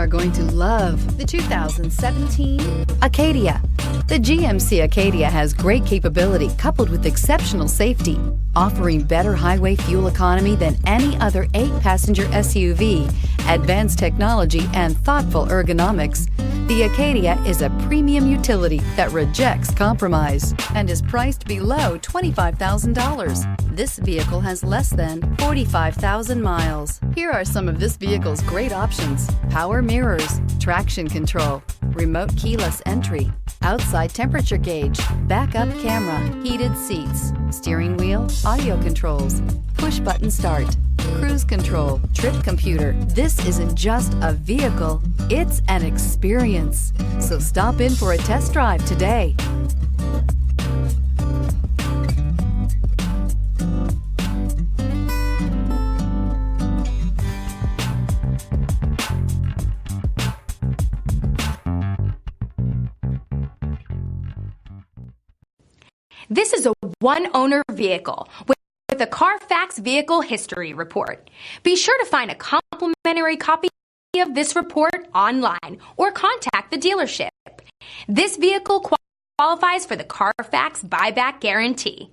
are going to love the 2017 Acadia. The GMC Acadia has great capability coupled with exceptional safety, offering better highway fuel economy than any other 8-passenger SUV, advanced technology, and thoughtful ergonomics. The Acadia is a premium utility that rejects compromise and is priced below $25,000. This vehicle has less than 45,000 miles. Here are some of this vehicle's great options: power mirrors, traction control, remote keyless entry, outside temperature gauge, backup camera, heated seats, steering wheel audio controls, push button start, cruise control, trip computer. This isn't just a vehicle, it's an experience. So stop in for a test drive today. This is a one-owner vehicle with a Carfax Vehicle History Report. Be sure to find a complimentary copy of this report online or contact the dealership. This vehicle qualifies for the Carfax Buyback Guarantee.